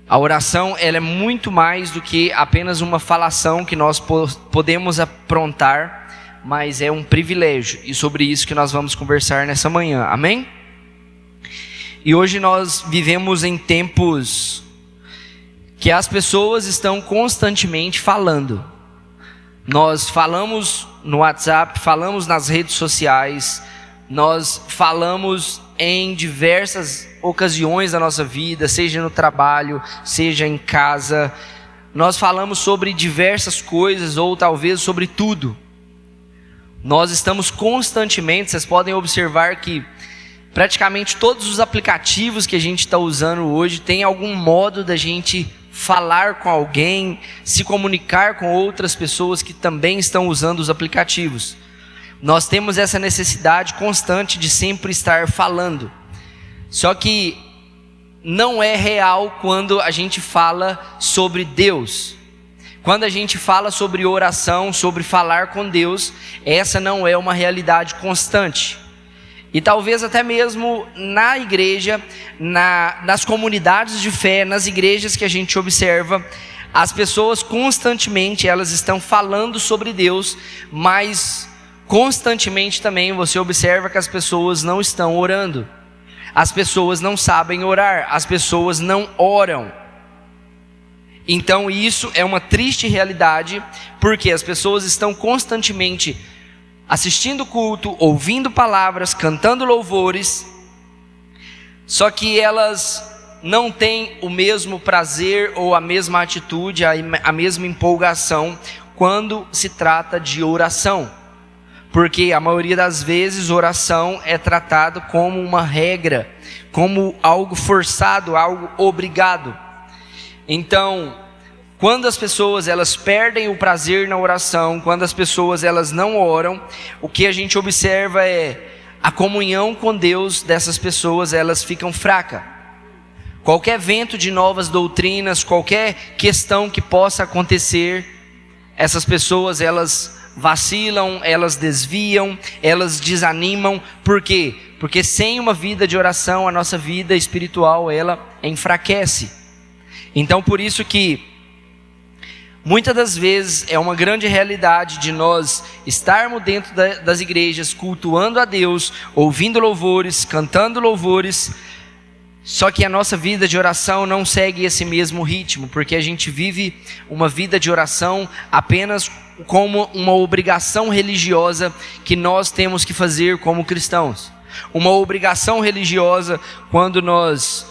A oração, ela é muito mais do que apenas uma falação que nós podemos aprontar, mas é um privilégio, e sobre isso que nós vamos conversar nessa manhã, amém? E hoje nós vivemos em tempos que as pessoas estão constantemente falando. Nós falamos no WhatsApp, falamos nas redes sociais, nós falamos em diversas ocasiões da nossa vida, seja no trabalho, seja em casa. Nós falamos sobre diversas coisas, ou talvez sobre tudo. Nós estamos constantemente, vocês podem observar que praticamente todos os aplicativos que a gente está usando hoje tem algum modo da gente falar com alguém, se comunicar com outras pessoas que também estão usando os aplicativos. Nós temos essa necessidade constante de sempre estar falando. Só que não é real quando a gente fala sobre Deus. Quando a gente fala sobre oração, sobre falar com Deus, essa não é uma realidade constante. E talvez até mesmo na igreja, nas comunidades de fé, nas igrejas que a gente observa, as pessoas constantemente elas estão falando sobre Deus, mas constantemente também você observa que as pessoas não estão orando. As pessoas não sabem orar, as pessoas não oram. Então isso é uma triste realidade, porque as pessoas estão constantemente assistindo culto, ouvindo palavras, cantando louvores, só que elas não têm o mesmo prazer ou a mesma atitude, a mesma empolgação quando se trata de oração. Porque a maioria das vezes oração é tratado como uma regra, como algo forçado, algo obrigado. Então, quando as pessoas elas perdem o prazer na oração, quando as pessoas elas não oram, o que a gente observa é a comunhão com Deus dessas pessoas, elas ficam fracas. Qualquer vento de novas doutrinas, qualquer questão que possa acontecer, essas pessoas elas vacilam, elas desviam, elas desanimam. Por quê? Porque sem uma vida de oração, a nossa vida espiritual ela enfraquece. Então por isso que muitas das vezes é uma grande realidade de nós estarmos dentro das igrejas, cultuando a Deus, ouvindo louvores, cantando louvores, só que a nossa vida de oração não segue esse mesmo ritmo, porque a gente vive uma vida de oração apenas como uma obrigação religiosa que nós temos que fazer como cristãos. Uma obrigação religiosa quando nós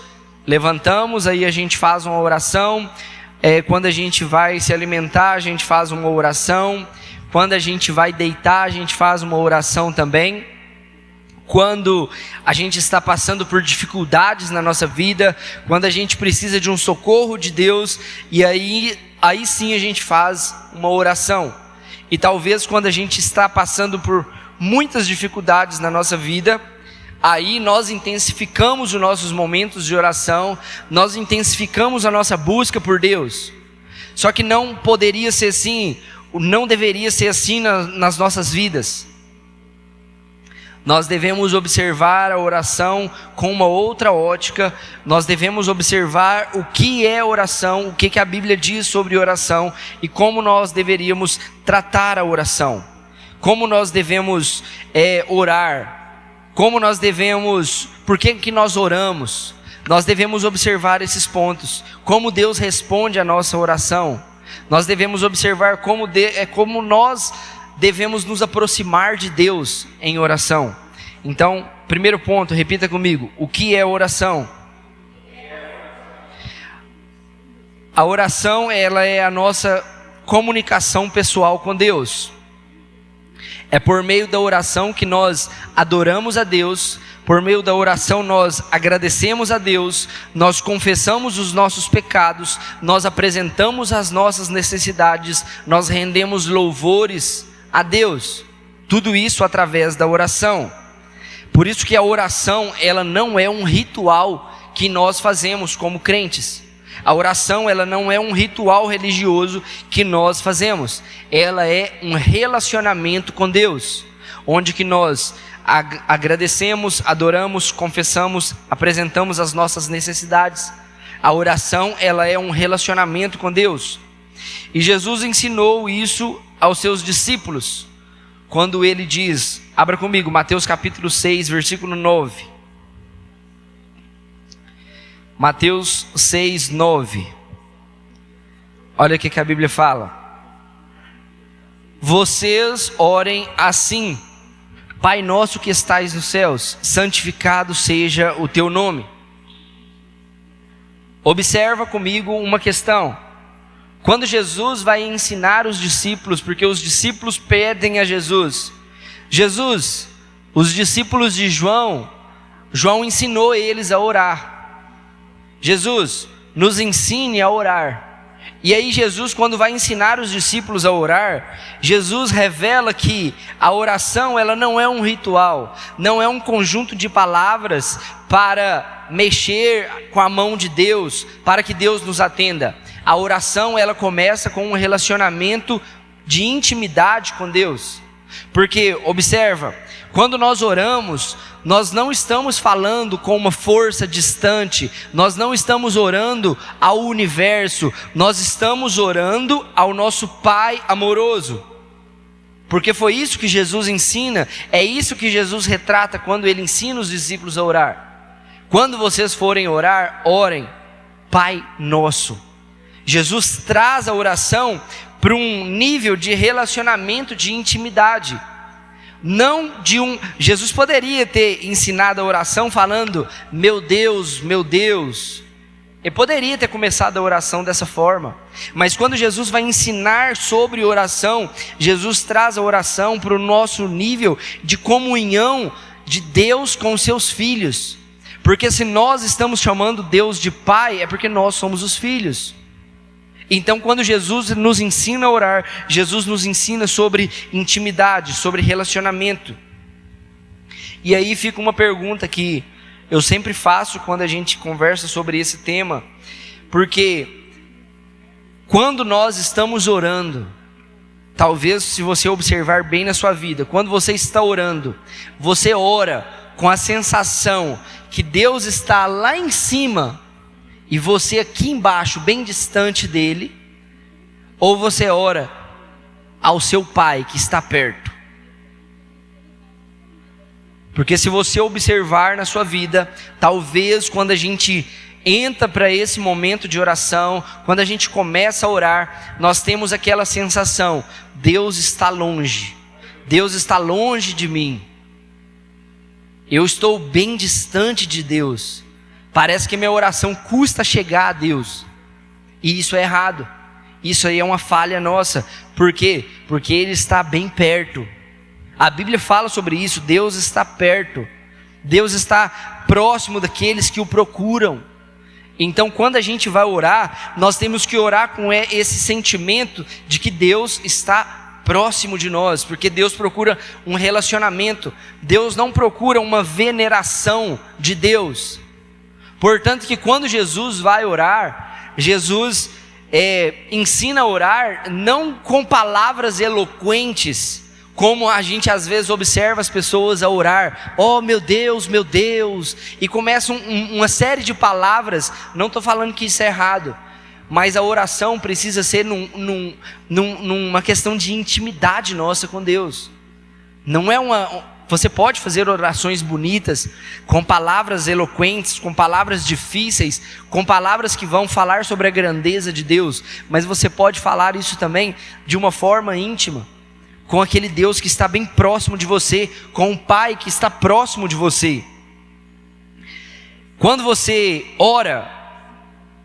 levantamos, aí a gente faz uma oração. Quando a gente vai se alimentar, a gente faz uma oração. Quando a gente vai deitar, a gente faz uma oração também. Quando a gente está passando por dificuldades na nossa vida, quando a gente precisa de um socorro de Deus, e aí sim a gente faz uma oração. E talvez quando a gente está passando por muitas dificuldades na nossa vida, aí nós intensificamos os nossos momentos de oração, nós intensificamos a nossa busca por Deus. Só que não poderia ser assim, não deveria ser assim nas nossas vidas. Nós devemos observar a oração com uma outra ótica. Nós devemos observar o que é oração, o que a Bíblia diz sobre oração e como nós deveríamos tratar a oração. Como nós devemos orar, como nós devemos, por que nós oramos. Nós devemos observar esses pontos, como Deus responde a nossa oração. Nós devemos observar como nós devemos nos aproximar de Deus em oração. Então, primeiro ponto, repita comigo: o que é oração? A oração, ela é a nossa comunicação pessoal com Deus. É por meio da oração que nós adoramos a Deus. Por meio da oração nós agradecemos a Deus, nós confessamos os nossos pecados, nós apresentamos as nossas necessidades, nós rendemos louvores a Deus. Tudo isso através da oração. Por isso que a oração, ela não é um ritual que nós fazemos como crentes. A oração, ela não é um ritual religioso que nós fazemos. Ela é um relacionamento com Deus, onde que nós agradecemos, adoramos, confessamos, apresentamos as nossas necessidades. A oração, ela é um relacionamento com Deus. E Jesus ensinou isso aos seus discípulos, quando ele diz, abra comigo, Mateus capítulo 6, versículo 9. Mateus 6, 9. Olha o que a Bíblia fala. Vocês orem assim: Pai nosso que estais nos céus, santificado seja o teu nome. Observa comigo uma questão. Quando Jesus vai ensinar os discípulos, porque os discípulos pedem a Jesus, Jesus, os discípulos de João ensinou eles a orar. Jesus, nos ensine a orar. E aí Jesus, quando vai ensinar os discípulos a orar, Jesus revela que a oração, ela não é um ritual, não é um conjunto de palavras para mexer com a mão de Deus, para que Deus nos atenda. A oração, ela começa com um relacionamento de intimidade com Deus. Porque, observa, quando nós oramos, nós não estamos falando com uma força distante, nós não estamos orando ao universo, nós estamos orando ao nosso Pai amoroso. Porque foi isso que Jesus ensina, é isso que Jesus retrata quando Ele ensina os discípulos a orar. Quando vocês forem orar, orem, Pai Nosso. Jesus traz a oração para um nível de relacionamento, de intimidade. Não de um... Jesus poderia ter ensinado a oração falando, meu Deus, meu Deus. Ele poderia ter começado a oração dessa forma. Mas quando Jesus vai ensinar sobre oração, Jesus traz a oração para o nosso nível de comunhão de Deus com os seus filhos. Porque se nós estamos chamando Deus de Pai, é porque nós somos os filhos. Então, quando Jesus nos ensina a orar, Jesus nos ensina sobre intimidade, sobre relacionamento. E aí fica uma pergunta que eu sempre faço quando a gente conversa sobre esse tema, porque quando nós estamos orando, talvez se você observar bem na sua vida, quando você está orando, você ora com a sensação que Deus está lá em cima e você aqui embaixo, bem distante dele, ou você ora ao seu Pai que está perto? Porque se você observar na sua vida, talvez quando a gente entra para esse momento de oração, quando a gente começa a orar, nós temos aquela sensação, Deus está longe de mim, eu estou bem distante de Deus, parece que minha oração custa chegar a Deus, e isso é errado, isso aí é uma falha nossa. Por quê? Porque Ele está bem perto. A Bíblia fala sobre isso, Deus está perto, Deus está próximo daqueles que o procuram. Então quando a gente vai orar, nós temos que orar com esse sentimento de que Deus está próximo de nós, porque Deus procura um relacionamento, Deus não procura uma veneração de Deus. Portanto que quando Jesus vai orar, Jesus ensina a orar não com palavras eloquentes, como a gente às vezes observa as pessoas a orar, oh meu Deus, e começam uma série de palavras. Não estou falando que isso é errado, mas a oração precisa ser numa questão de intimidade nossa com Deus. Não é você pode fazer orações bonitas, com palavras eloquentes, com palavras difíceis, com palavras que vão falar sobre a grandeza de Deus, mas você pode falar isso também de uma forma íntima, com aquele Deus que está bem próximo de você, com o Pai que está próximo de você. Quando você ora,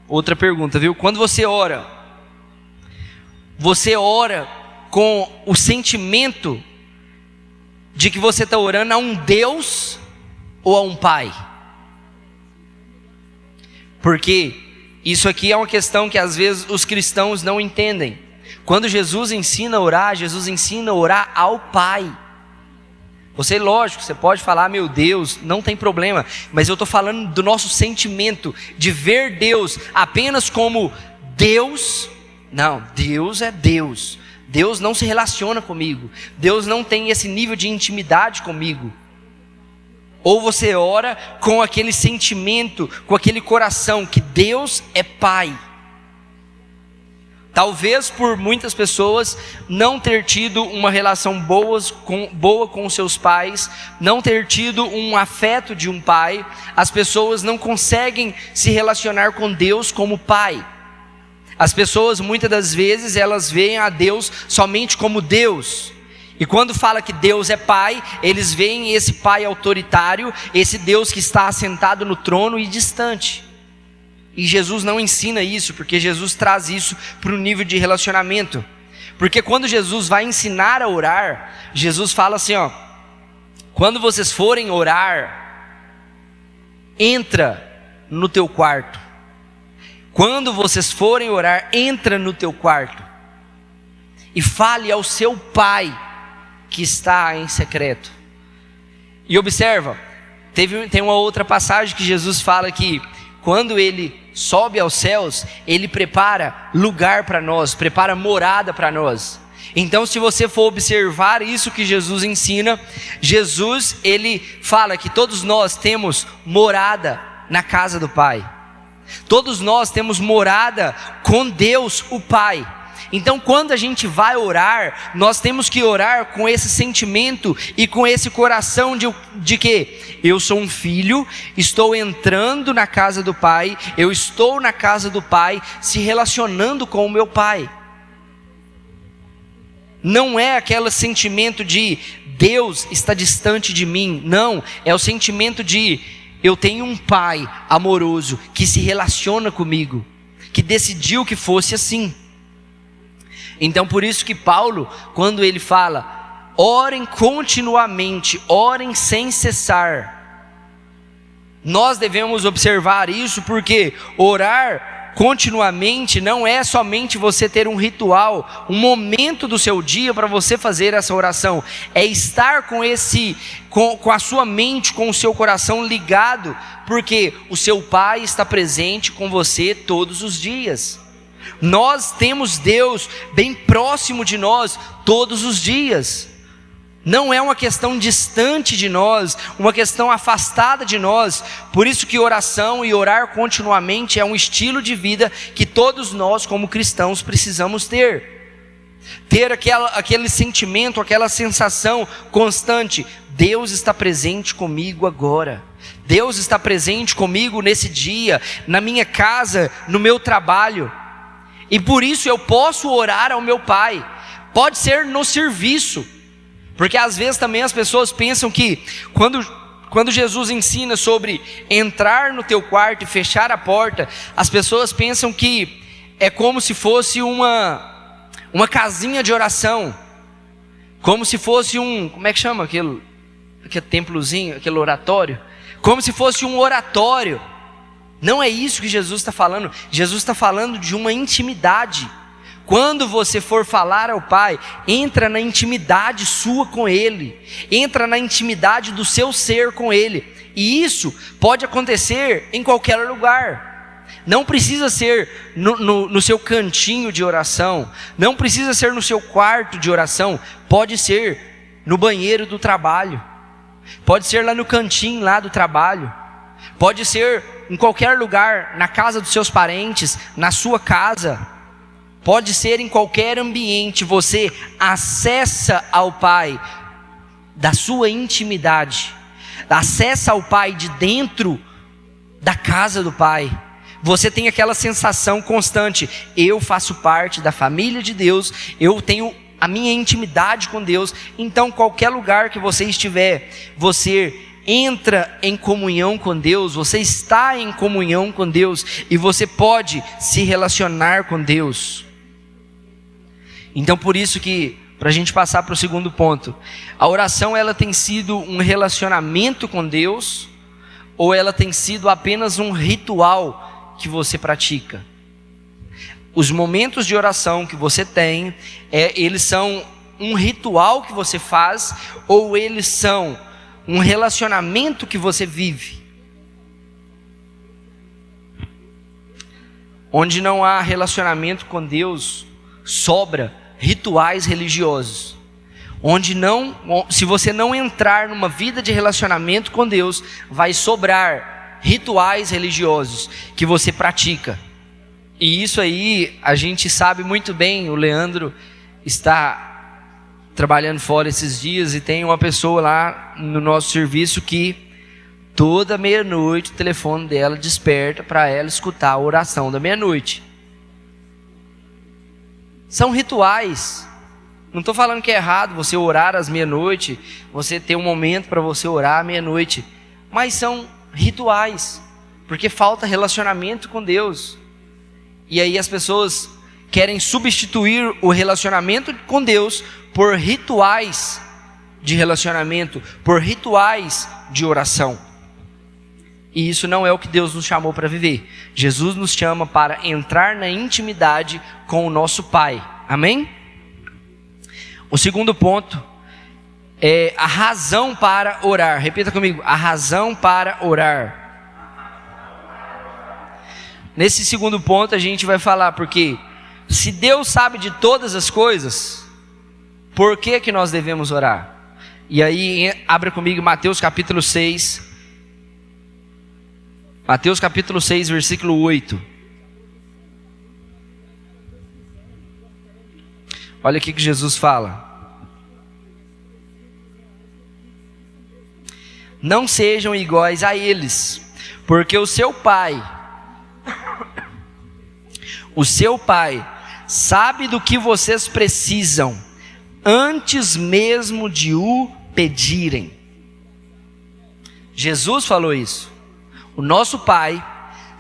outra pergunta, viu? Quando você ora com o sentimento de que você está orando a um Deus ou a um Pai? Porque isso aqui é uma questão que às vezes os cristãos não entendem. Quando Jesus ensina a orar, Jesus ensina a orar ao Pai. Você, lógico, você pode falar, meu Deus, não tem problema, mas eu estou falando do nosso sentimento de ver Deus apenas como Deus. Não, Deus é Deus. Deus não se relaciona comigo, Deus não tem esse nível de intimidade comigo. Ou você ora com aquele sentimento, com aquele coração que Deus é Pai. Talvez por muitas pessoas não ter tido uma relação boa com seus pais, não ter tido um afeto de um pai, as pessoas não conseguem se relacionar com Deus como Pai. As pessoas muitas das vezes elas veem a Deus somente como Deus. E quando fala que Deus é Pai, eles veem esse Pai autoritário, esse Deus que está assentado no trono e distante. E Jesus não ensina isso, porque Jesus traz isso para o nível de relacionamento. Porque quando Jesus vai ensinar a orar, Jesus fala assim, ó: quando vocês forem orar, entra no teu quarto. Quando vocês forem orar, entra no teu quarto e fale ao seu Pai que está em secreto. E observa, tem uma outra passagem que Jesus fala que quando Ele sobe aos céus, Ele prepara lugar para nós, prepara morada para nós. Então, se você for observar isso que Jesus ensina, Jesus, Ele fala que todos nós temos morada na casa do Pai. Todos nós temos morada com Deus, o Pai. Então, quando a gente vai orar, nós temos que orar com esse sentimento e com esse coração de que eu sou um filho, estou entrando na casa do Pai, eu estou na casa do Pai, se relacionando com o meu Pai. Não é aquele sentimento de Deus está distante de mim, não, é o sentimento de eu tenho um Pai amoroso que se relaciona comigo, que decidiu que fosse assim. Então por isso que Paulo, quando ele fala, orem continuamente, orem sem cessar, nós devemos observar isso, porque orar continuamente não é somente você ter um ritual, um momento do seu dia para você fazer essa oração, é estar com a sua mente, com o seu coração ligado, porque o seu Pai está presente com você todos os dias. Nós temos Deus bem próximo de nós todos os dias. Não é uma questão distante de nós, uma questão afastada de nós. Por isso que oração e orar continuamente é um estilo de vida que todos nós como cristãos precisamos ter. Ter aquele sentimento, aquela sensação constante: Deus está presente comigo agora. Deus está presente comigo nesse dia, na minha casa, no meu trabalho. E por isso eu posso orar ao meu Pai. Pode ser no serviço, porque às vezes também as pessoas pensam que quando Jesus ensina sobre entrar no teu quarto e fechar a porta, as pessoas pensam que é como se fosse uma casinha de oração, como se fosse como é que chama aquele templozinho, aquele oratório, como se fosse um oratório. Não é isso que Jesus está falando. Jesus está falando de uma intimidade. Quando você for falar ao Pai, entra na intimidade sua com Ele, entra na intimidade do seu ser com Ele. E isso pode acontecer em qualquer lugar. Não precisa ser no seu cantinho de oração, não precisa ser no seu quarto de oração, pode ser no banheiro do trabalho, pode ser lá no cantinho lá do trabalho, pode ser em qualquer lugar, na casa dos seus parentes, na sua casa, pode ser em qualquer ambiente. Você acessa ao Pai da sua intimidade, acessa ao Pai de dentro da casa do Pai. Você tem aquela sensação constante: eu faço parte da família de Deus, eu tenho a minha intimidade com Deus. Então qualquer lugar que você estiver, você entra em comunhão com Deus, você está em comunhão com Deus e você pode se relacionar com Deus. Então por isso que, para a gente passar para o segundo ponto, a oração ela tem sido um relacionamento com Deus, ou ela tem sido apenas um ritual que você pratica? Os momentos de oração que você tem, eles são um ritual que você faz, ou eles são um relacionamento que você vive? Onde não há relacionamento com Deus, sobra rituais religiosos. se você não entrar numa vida de relacionamento com Deus, vai sobrar rituais religiosos que você pratica. E isso aí a gente sabe muito bem. O Leandro está trabalhando fora esses dias e tem uma pessoa lá no nosso serviço que toda meia-noite o telefone dela desperta para ela escutar a oração da meia-noite. São rituais. Não estou falando que é errado você orar às meia-noite, você ter um momento para você orar à meia-noite, mas são rituais, porque falta relacionamento com Deus. E aí as pessoas querem substituir o relacionamento com Deus por rituais de relacionamento, por rituais de oração. E isso não é o que Deus nos chamou para viver. Jesus nos chama para entrar na intimidade com o nosso Pai. Amém? O segundo ponto é a razão para orar. Repita comigo: a razão para orar. Nesse segundo ponto a gente vai falar, porque se Deus sabe de todas as coisas, por que nós devemos orar? E aí, abra comigo Mateus capítulo 6. Mateus capítulo 6, versículo 8. Olha o que Jesus fala. Não sejam iguais a eles, porque o seu Pai sabe do que vocês precisam, antes mesmo de o pedirem. Jesus falou isso. O nosso Pai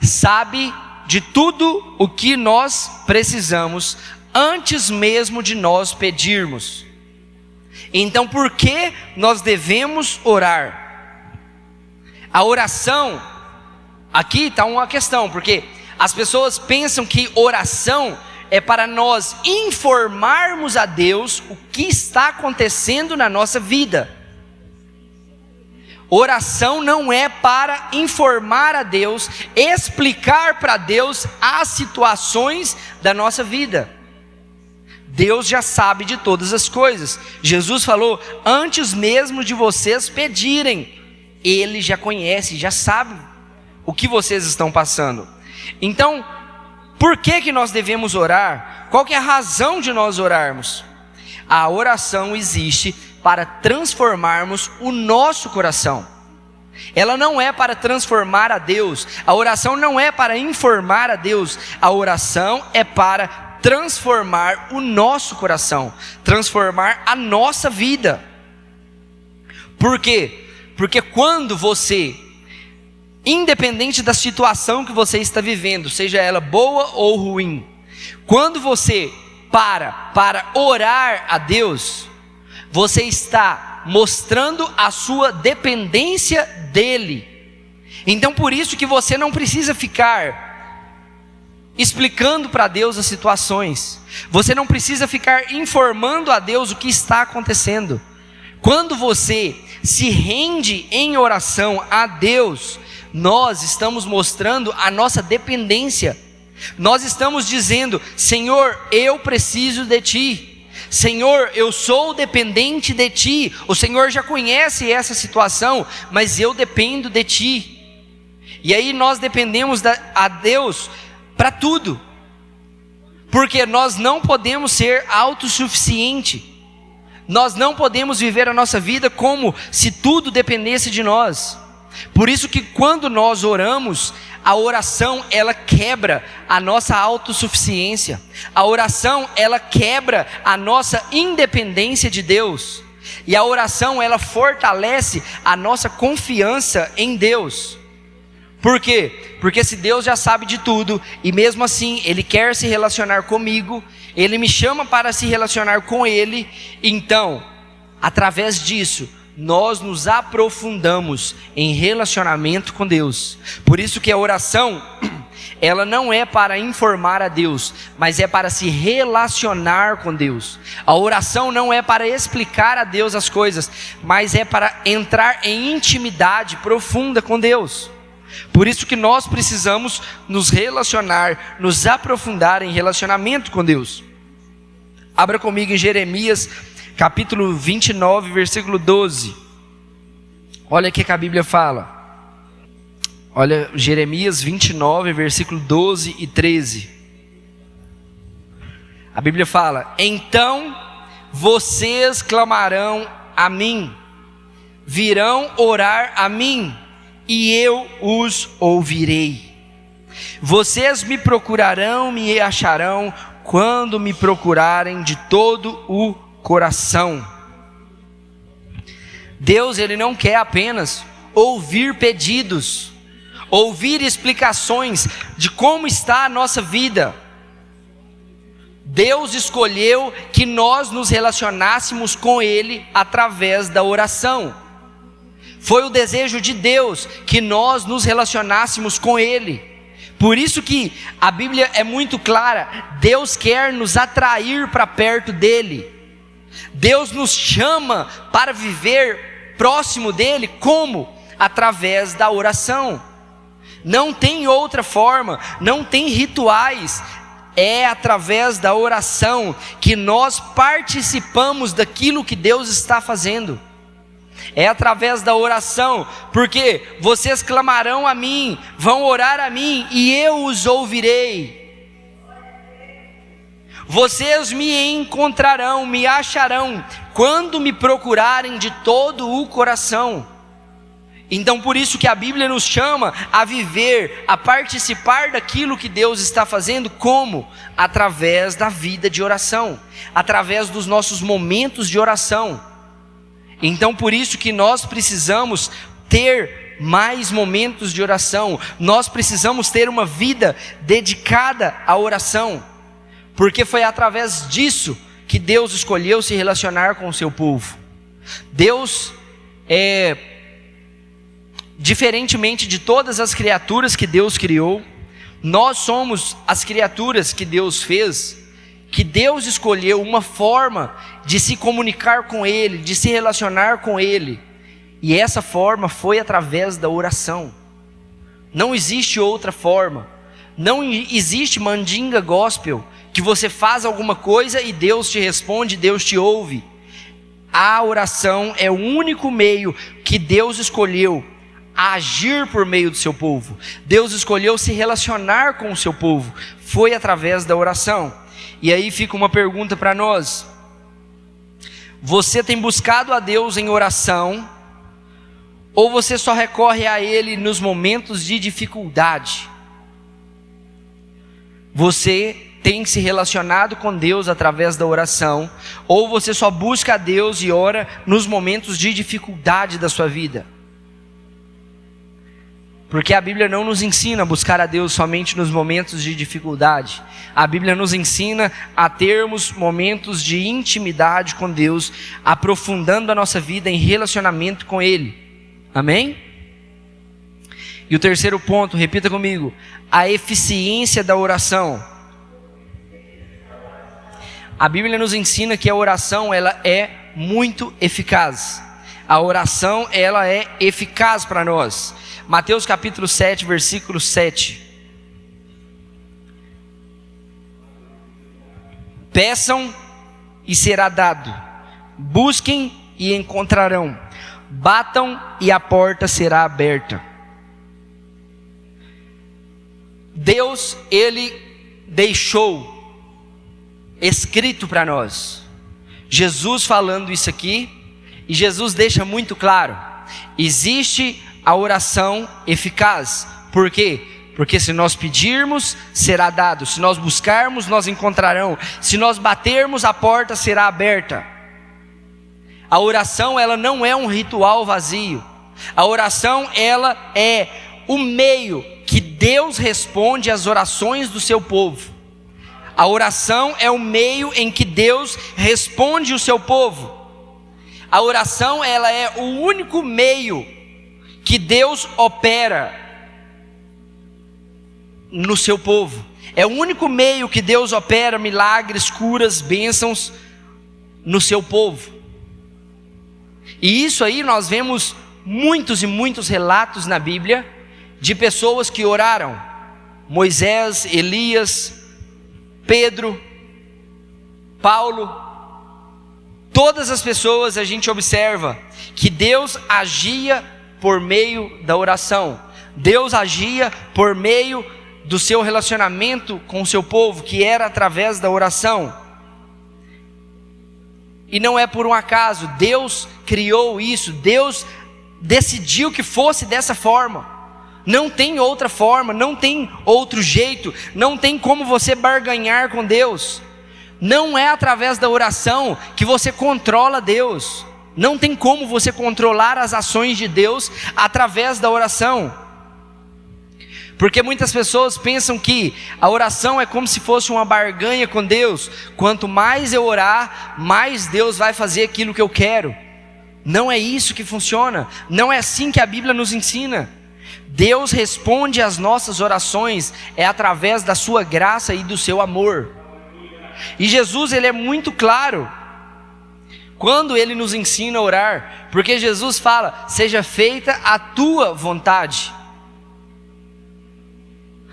sabe de tudo o que nós precisamos, antes mesmo de nós pedirmos. Então, por que nós devemos orar? A oração, aqui está uma questão, porque as pessoas pensam que oração é para nós informarmos a Deus o que está acontecendo na nossa vida. Oração não é para informar a Deus, explicar para Deus as situações da nossa vida. Deus já sabe de todas as coisas. Jesus falou: antes mesmo de vocês pedirem, Ele já conhece, já sabe o que vocês estão passando. Então, por que nós devemos orar? Qual que é a razão de nós orarmos? A oração existe para transformarmos o nosso coração. Ela não é para transformar a Deus. A oração não é para informar a Deus. A oração é para transformar o nosso coração, transformar a nossa vida. Por quê? Porque quando você, independente da situação que você está vivendo, seja ela boa ou ruim, quando você para orar a Deus, você está mostrando a sua dependência dEle. Então por isso que você não precisa ficar explicando para Deus as situações, você não precisa ficar informando a Deus o que está acontecendo. Quando você se rende em oração a Deus, nós estamos mostrando a nossa dependência. Nós estamos dizendo: Senhor, eu preciso de Ti. Senhor, eu sou dependente de Ti. O Senhor já conhece essa situação, mas eu dependo de Ti. E aí nós dependemos a Deus para tudo, porque nós não podemos ser autossuficientes. Nós não podemos viver a nossa vida como se tudo dependesse de nós. Por isso que quando nós oramos, a oração ela quebra a nossa autossuficiência. A oração ela quebra a nossa independência de Deus. E a oração ela fortalece a nossa confiança em Deus. Por quê? Porque se Deus já sabe de tudo, e mesmo assim Ele quer se relacionar comigo, Ele me chama para se relacionar com Ele, então, através disso, nós nos aprofundamos em relacionamento com Deus. Por isso que a oração, ela não é para informar a Deus, mas é para se relacionar com Deus. A oração não é para explicar a Deus as coisas, mas é para entrar em intimidade profunda com Deus. Por isso que nós precisamos nos relacionar, nos aprofundar em relacionamento com Deus. Abra comigo em Jeremias capítulo 29, versículo 12. Olha o que a Bíblia fala. Olha, Jeremias 29, versículo 12 e 13. A Bíblia fala: então vocês clamarão a mim, virão orar a mim, e eu os ouvirei. Vocês me procurarão, me acharão, quando me procurarem de todo o coração. Deus, Ele não quer apenas ouvir pedidos, ouvir explicações de como está a nossa vida. Deus escolheu que nós nos relacionássemos com Ele através da oração. Foi o desejo de Deus que nós nos relacionássemos com Ele. Por isso que a Bíblia é muito clara: Deus quer nos atrair para perto dEle. Deus nos chama para viver próximo dEle, como? Através da oração. Não tem outra forma, não tem rituais. É através da oração que nós participamos daquilo que Deus está fazendo. É através da oração, porque vocês clamarão a mim, vão orar a mim, e eu os ouvirei. Vocês me encontrarão, me acharão, quando me procurarem de todo o coração. Então por isso que a Bíblia nos chama a viver, a participar daquilo que Deus está fazendo, como? Através da vida de oração, através dos nossos momentos de oração. Então por isso que nós precisamos ter mais momentos de oração, nós precisamos ter uma vida dedicada à oração, porque foi através disso que Deus escolheu se relacionar com o seu povo. Deus diferentemente de todas as criaturas que Deus criou, nós somos as criaturas que Deus fez, que Deus escolheu uma forma de se comunicar com Ele, de se relacionar com Ele, e essa forma foi através da oração. Não existe outra forma, não existe mandinga gospel, que você faz alguma coisa e Deus te responde, Deus te ouve. A oração é o único meio que Deus escolheu a agir por meio do seu povo. Deus escolheu se relacionar com o seu povo, foi através da oração. E aí fica uma pergunta para nós: você tem buscado a Deus em oração, ou você só recorre a Ele nos momentos de dificuldade? Você tem se relacionado com Deus através da oração, ou você só busca a Deus e ora nos momentos de dificuldade da sua vida? Porque a Bíblia não nos ensina a buscar a Deus somente nos momentos de dificuldade. A Bíblia nos ensina a termos momentos de intimidade com Deus, aprofundando a nossa vida em relacionamento com Ele. Amém? E o terceiro ponto, repita comigo: a eficiência da oração. A Bíblia nos ensina que a oração, ela é muito eficaz. A oração, ela é eficaz para nós. Mateus capítulo 7, versículo 7. Peçam e será dado, busquem e encontrarão, batam e a porta será aberta. Deus, Ele deixou escrito para nós, Jesus falando isso aqui, e Jesus deixa muito claro: existe a oração eficaz. Por quê? Porque se nós pedirmos, será dado. Se nós buscarmos, nós encontrarão. Se nós batermos, a porta será aberta. A oração, ela não é um ritual vazio. A oração, ela é o meio que Deus responde às orações do seu povo. A oração é o meio em que Deus responde o seu povo. A oração, ela é o único meio que Deus opera no seu povo. É o único meio que Deus opera milagres, curas, bênçãos no seu povo. E isso aí nós vemos muitos e muitos relatos na Bíblia de pessoas que oraram: Moisés, Elias, Pedro, Paulo. todas as pessoas a gente observa que Deus agia por meio da oração. Deus agia por meio do seu relacionamento com o seu povo, que era através da oração. E não é por um acaso, Deus criou isso, Deus decidiu que fosse dessa forma. Não tem outra forma, não tem outro jeito, não tem como você barganhar com Deus. Não é através da oração que você controla Deus. Não tem como você controlar as ações de Deus através da oração. Porque muitas pessoas pensam que a oração é como se fosse uma barganha com Deus. Quanto mais eu orar, mais Deus vai fazer aquilo que eu quero. Não é isso que funciona. Não é assim que a Bíblia nos ensina. Deus responde às nossas orações através da sua graça e do seu amor. E Jesus, ele é muito claro quando ele nos ensina a orar, porque Jesus fala: seja feita a tua vontade.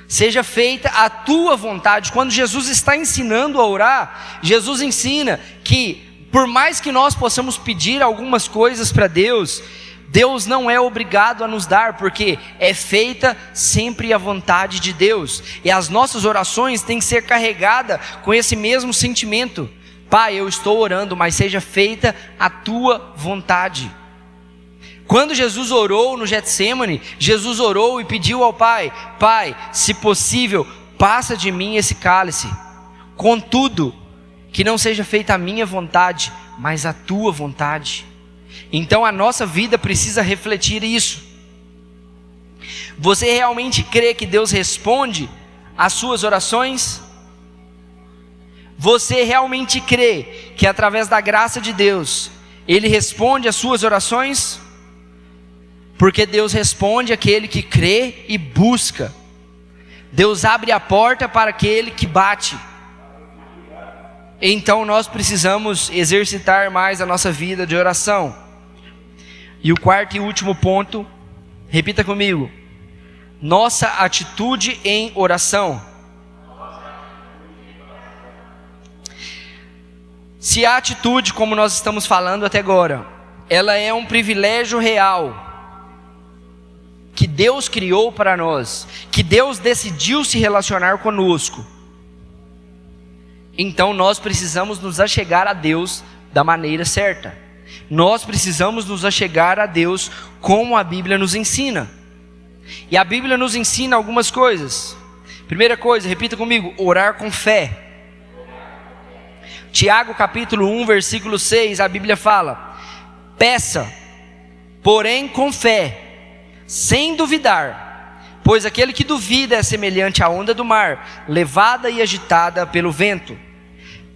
Seja feita a tua vontade. Quando Jesus está ensinando a orar, Jesus ensina que por mais que nós possamos pedir algumas coisas para Deus, Deus não é obrigado a nos dar, porque é feita sempre a vontade de Deus. E as nossas orações têm que ser carregadas com esse mesmo sentimento: Pai, eu estou orando, mas seja feita a tua vontade. Quando Jesus orou no Getsêmani, Jesus orou e pediu ao Pai: Pai, se possível, passa de mim esse cálice. Contudo, que não seja feita a minha vontade, mas a tua vontade. Então a nossa vida precisa refletir isso. Você realmente crê que Deus responde às suas orações? Você realmente crê que através da graça de Deus, Ele responde às suas orações? Porque Deus responde àquele que crê e busca. Deus abre a porta para aquele que bate. Então nós precisamos exercitar mais a nossa vida de oração. E o quarto e último ponto, repita comigo: nossa atitude em oração. Se a atitude, como nós estamos falando até agora, ela é um privilégio real que Deus criou para nós, que Deus decidiu se relacionar conosco, então nós precisamos nos achegar a Deus da maneira certa. Nós precisamos nos achegar a Deus como a Bíblia nos ensina. E a Bíblia nos ensina algumas coisas. Primeira coisa, repita comigo: orar com fé. Tiago capítulo 1, versículo 6, a Bíblia fala: peça, porém com fé, sem duvidar, pois aquele que duvida é semelhante à onda do mar, levada e agitada pelo vento.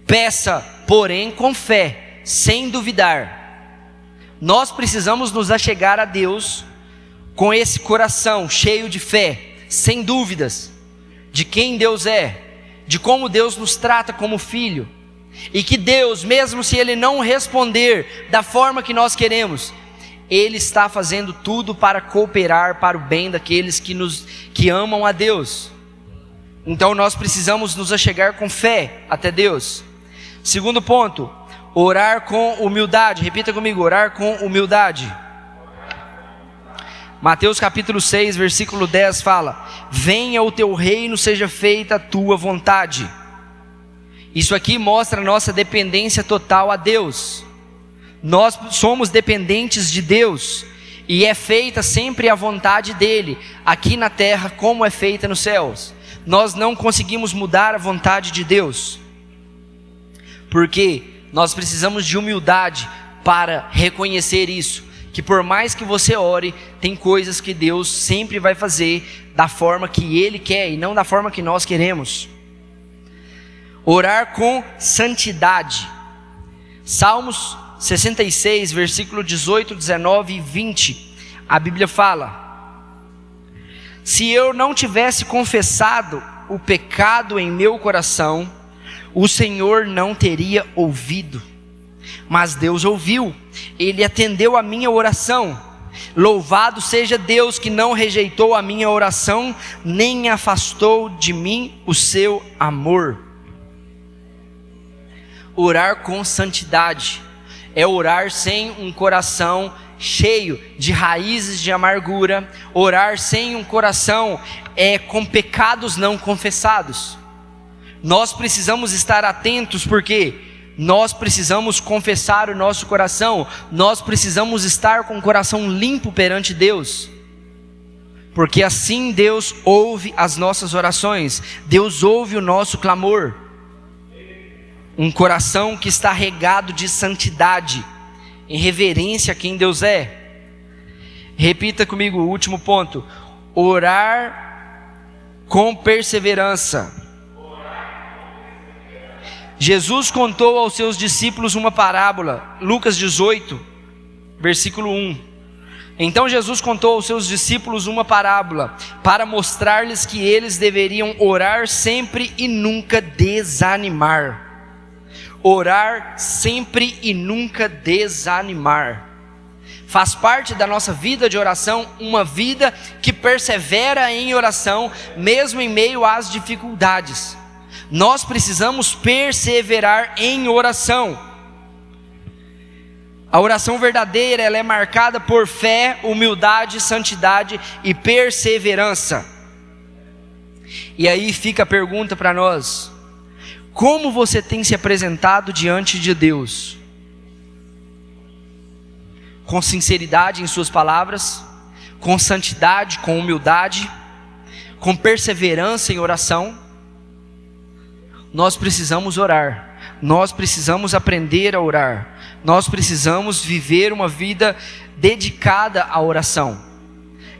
Peça, porém com fé, sem duvidar. Nós precisamos nos achegar a Deus com esse coração cheio de fé, sem dúvidas, de quem Deus é, de como Deus nos trata como filho, e que Deus, mesmo se Ele não responder da forma que nós queremos, Ele está fazendo tudo para cooperar para o bem daqueles que amam a Deus. Então nós precisamos nos achegar com fé até Deus. Segundo ponto, orar com humildade. Repita comigo: orar com humildade. Mateus capítulo 6, versículo 10 fala: venha o teu reino, seja feita a tua vontade. Isso aqui mostra a nossa dependência total a Deus. Nós somos dependentes de Deus, e é feita sempre a vontade dEle, aqui na terra como é feita nos céus. Nós não conseguimos mudar a vontade de Deus, porque nós precisamos de humildade para reconhecer isso, que por mais que você ore, tem coisas que Deus sempre vai fazer da forma que Ele quer e não da forma que nós queremos. Orar com santidade. Salmos 66, versículo 18, 19 e 20, a Bíblia fala: se eu não tivesse confessado o pecado em meu coração, o Senhor não teria ouvido, mas Deus ouviu, Ele atendeu a minha oração. Louvado seja Deus que não rejeitou a minha oração, nem afastou de mim o seu amor. Orar com santidade. é orar sem um coração cheio de raízes de amargura, orar sem um coração com pecados não confessados. Nós precisamos estar atentos, porque nós precisamos confessar o nosso coração, nós precisamos estar com o coração limpo perante Deus, porque assim Deus ouve as nossas orações, Deus ouve o nosso clamor. Um coração que está regado de santidade, em reverência a quem Deus é. Repita comigo o último ponto: orar com perseverança. Jesus contou aos seus discípulos uma parábola, Lucas 18, versículo 1. Então Jesus contou aos seus discípulos uma parábola, para mostrar-lhes que eles deveriam orar sempre e nunca desanimar. Orar sempre e nunca desanimar. Faz parte da nossa vida de oração, uma vida que persevera em oração, mesmo em meio às dificuldades. Nós precisamos perseverar em oração. A oração verdadeira, ela é marcada por fé, humildade, santidade e perseverança. E aí fica a pergunta para nós: como você tem se apresentado diante de Deus? Com sinceridade em suas palavras, com santidade, com humildade, com perseverança em oração? Nós precisamos orar, nós precisamos aprender a orar, nós precisamos viver uma vida dedicada à oração.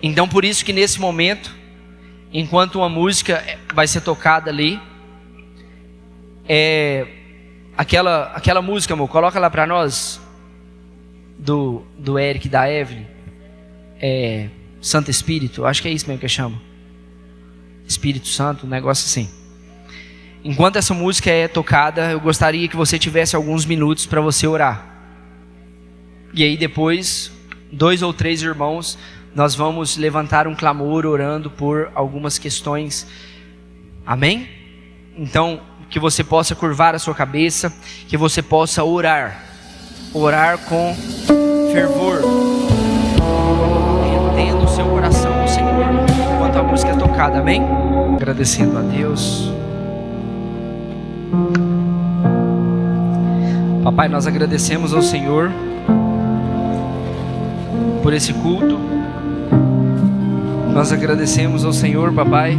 Então por isso que nesse momento, enquanto uma música vai ser tocada ali, aquela música, amor, coloca lá para nós, do Eric, da Evelyn, Santo Espírito, acho que é isso mesmo que chama, Espírito Santo, um negócio assim. Enquanto essa música é tocada, eu gostaria que você tivesse alguns minutos para você orar. E aí depois, 2 ou 3 irmãos, nós vamos levantar um clamor orando por algumas questões. Amém? Então, que você possa curvar a sua cabeça, que você possa orar com fervor, entenda o seu coração no Senhor, enquanto a música é tocada. Amém? Agradecendo a Deus. Papai, nós agradecemos ao Senhor por esse culto. Nós agradecemos ao Senhor, papai,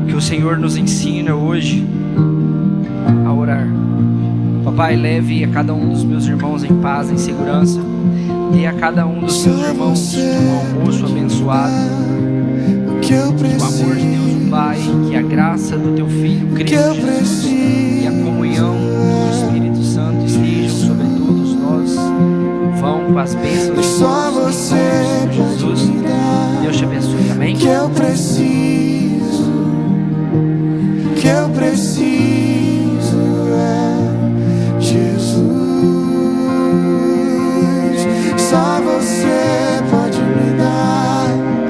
que o Senhor nos ensina hoje a orar. Papai, leve a cada um dos meus irmãos em paz, em segurança. Dê a cada um dos meus irmãos um almoço abençoado. Que o amor de Deus, o Pai, que a graça do Teu Filho Cristo Jesus e a comunhão do Espírito Santo estejam sobre todos nós. Vão com as bênçãos de Deus, em nome de Jesus. Deus te abençoe. Amém? Que eu preciso